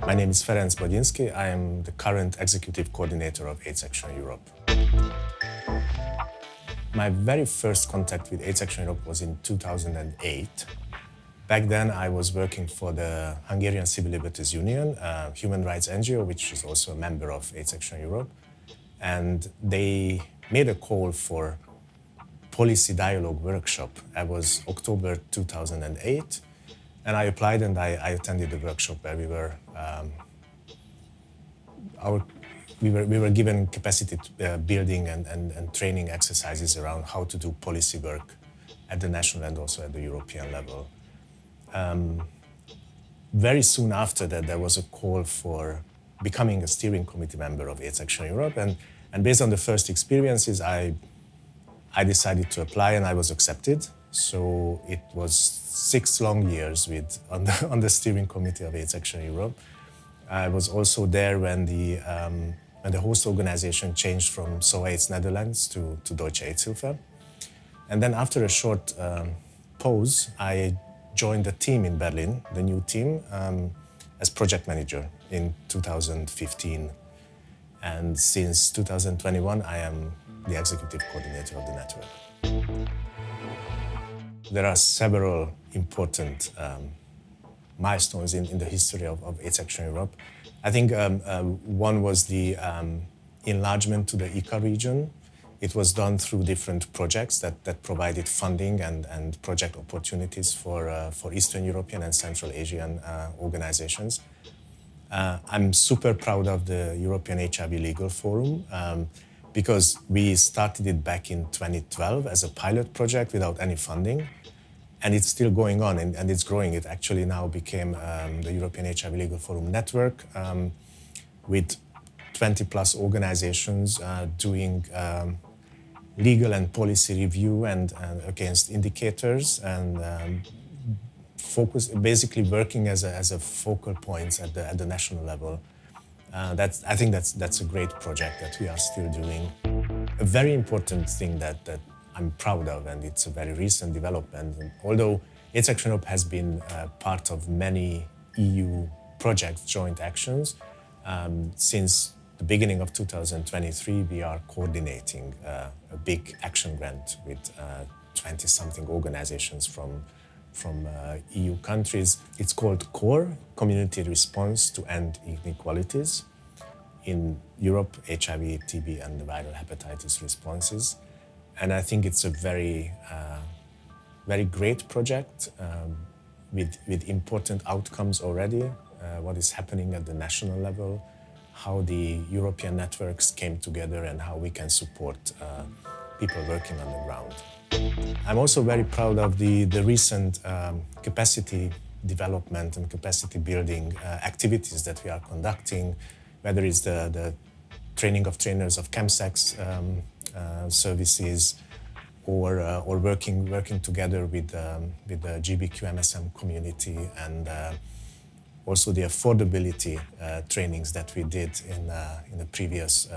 My name is Ferenc Bagyinszky. I am the current executive coordinator of AIDS Action Europe. My very first contact with AIDS Action Europe was in 2008. Back then, I was working for the Hungarian Civil Liberties Union, a human rights NGO, which is also a member of AIDS Action Europe. And they made a call for policy dialogue workshop. It was October 2008. And I applied and I attended the workshop where we were given capacity building and training exercises around how to do policy work at the national and also at the European level. Very soon after that, there was a call for becoming a steering committee member of AIDS Action Europe. And based on the first experiences, I decided to apply and I was accepted. So it was 6 long years on the steering committee of AIDS Action Europe. I was also there when the host organization changed from SOA AIDS Netherlands to Deutsche AIDS-Hilfe. And then after a short pause, I joined the team in Berlin, the new team, as project manager in 2015. And since 2021, I am the executive coordinator of the network. There are several important milestones in the history of AIDS Action Europe. I think one was the enlargement to the Ky region. It was done through different projects that provided funding and project opportunities for Eastern European and Central Asian organizations. I'm super proud of the European HIV Legal Forum because we started it back in 2012 as a pilot project without any funding. And it's still going on and it's growing. It actually now became the European HIV Legal Forum network with 20 plus organizations doing legal and policy review and against indicators and basically working as a focal point at the national level. I think that's a great project that we are still doing. A very important thing that I'm proud of, and it's a very recent development. And although AIDS Action Europe has been part of many EU projects, joint actions, since the beginning of 2023, we are coordinating a big action grant with 20-something organizations from EU countries. It's called CORE, Community Response to End Inequalities. In Europe, HIV, TB, and the viral hepatitis responses. And I think it's a very great project with important outcomes already, what is happening at the national level, how the European networks came together and how we can support people working on the ground. I'm also very proud of the recent capacity development and capacity building activities that we are conducting, whether it's the training of trainers of chemsex services or working together with the GBQ-MSM community and also the affordability trainings that we did in the previous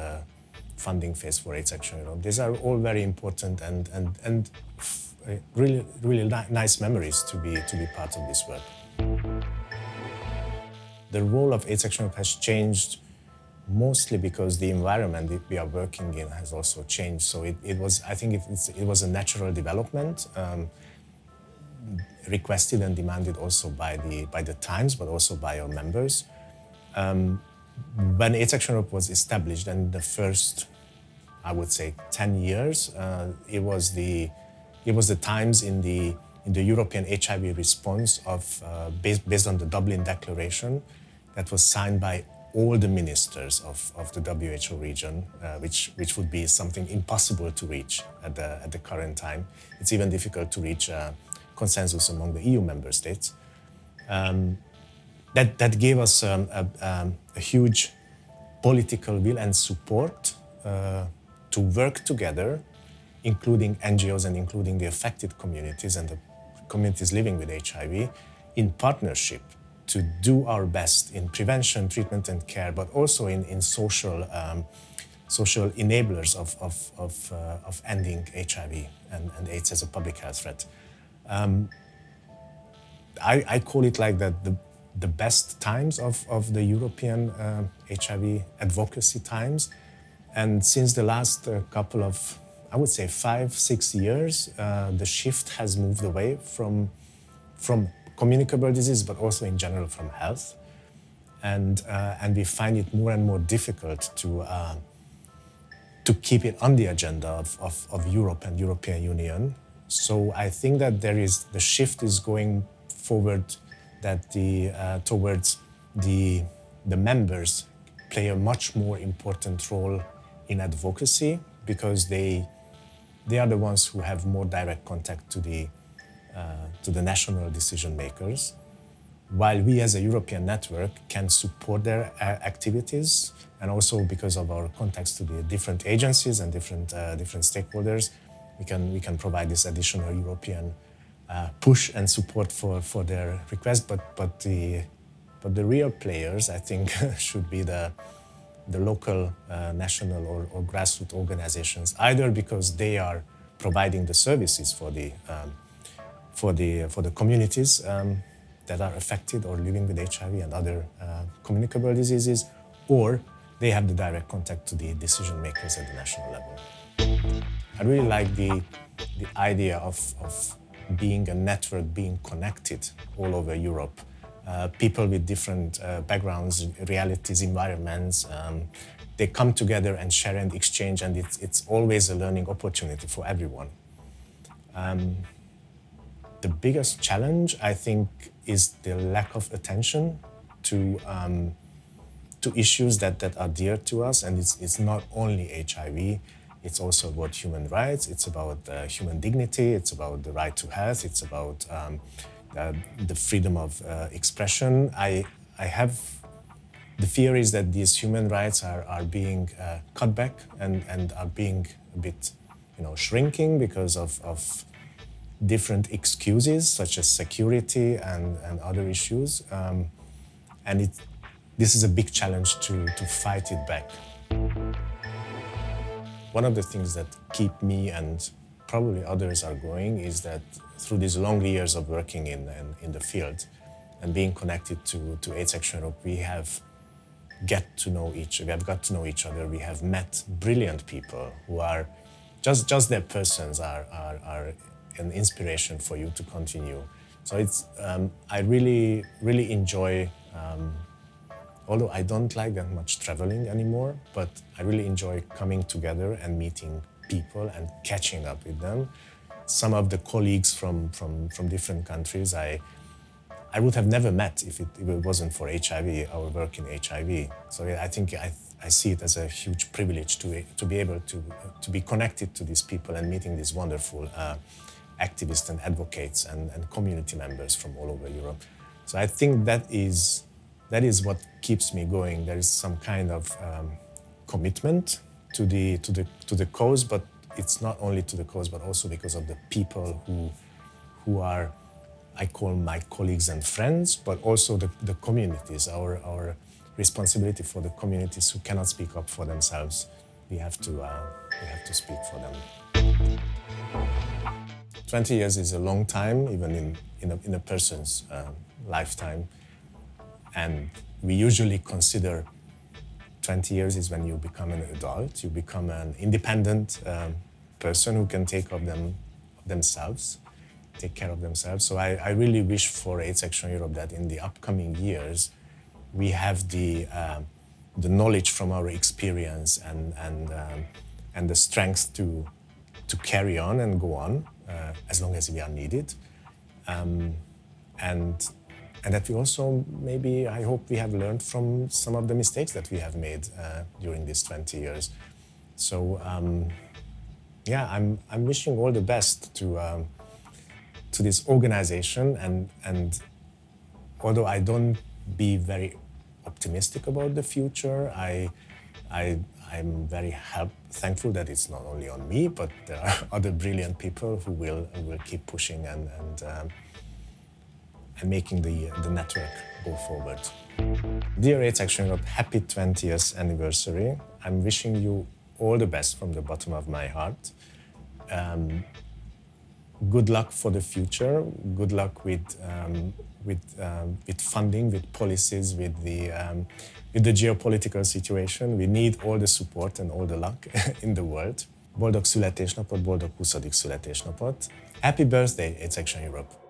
funding phase for AIDS Action Europe. These are all very important and really nice memories to be part of this work. The role of AIDS Action Europe has changed mostly because the environment that we are working in has also changed. So it was a natural development, requested and demanded also by the Times, but also by our members. When AIDS Action Europe was established, and the first, I would say, 10 years, it was the Times in the European HIV response based on the Dublin Declaration that was signed by all the ministers of the WHO region, which would be something impossible to reach at the current time. It's even difficult to reach consensus among the EU member states. That gave us a huge political will and support to work together, including NGOs and including the affected communities and the communities living with HIV, in partnership to do our best in prevention, treatment and care, but also in social enablers of ending HIV and AIDS as a public health threat. I call it like that the best times of the European HIV advocacy times. And since the last couple of, I would say 5-6 years, the shift has moved away from communicable disease, but also in general from health. And we find it more and more difficult to keep it on the agenda of Europe and European Union. So I think that the shift is going forward that towards the members play a much more important role in advocacy, because they are the ones who have more direct contact to the national decision makers, while we as a European network can support their activities, and also because of our contacts to the different agencies and different stakeholders, we can provide this additional European push and support for their request. But the real players, I think, should be the local, national or grassroots organizations, either because they are providing the services for the communities that are affected or living with HIV and other communicable diseases, or they have the direct contact to the decision makers at the national level. I really like the idea of being a network, being connected all over Europe. People with different backgrounds, realities, environments, they come together and share and exchange, and it's always a learning opportunity for everyone. The biggest challenge, I think, is the lack of attention to issues that are dear to us, and it's not only HIV. It's also about human rights. It's about human dignity. It's about the right to health. It's about the freedom of expression. I have the fear is that these human rights are being cut back and are being a bit, shrinking because of different excuses such as security and other issues. And this is a big challenge to fight it back. One of the things that keep me and probably others are going is that through these long years of working in the field and being connected to AIDS Action Europe, we have got to know each other. We have met brilliant people who are just their persons are an inspiration for you to continue. So it's I really enjoy. Although I don't like that much traveling anymore, but I really enjoy coming together and meeting people and catching up with them. Some of the colleagues from different countries I would have never met if it wasn't for HIV, our work in HIV. So I think I see it as a huge privilege to be able to be connected to these people and meeting these wonderful activists and advocates and community members from all over Europe. So I think that is what keeps me going. There is some kind of commitment to the cause, but it's not only to the cause, but also because of the people who are, I call my colleagues and friends, but also the communities, our responsibility for the communities who cannot speak up for themselves. We have to speak for them. 20 years is a long time, even in a person's lifetime. And we usually consider 20 years is when you become an adult, you become an independent person who can take care of themselves. So I really wish for AIDS Action Europe that in the upcoming years, we have the knowledge from our experience and the strength to carry on and go on as long as we are needed. And that we also, maybe, I hope we have learned from some of the mistakes that we have made during these 20 years. So, I'm wishing all the best to this organization. And although I don't be very optimistic about the future, I'm very thankful that it's not only on me, but there are other brilliant people who will keep pushing and making the network go forward. Dear AIDS Action Europe, happy 20th anniversary. I'm wishing you all the best from the bottom of my heart. Good luck for the future. Good luck with funding, with policies, with the geopolitical situation. We need all the support and all the luck in the world. Boldog születésnapot, boldog 20. születésnapot. Happy birthday, It's Action Europe.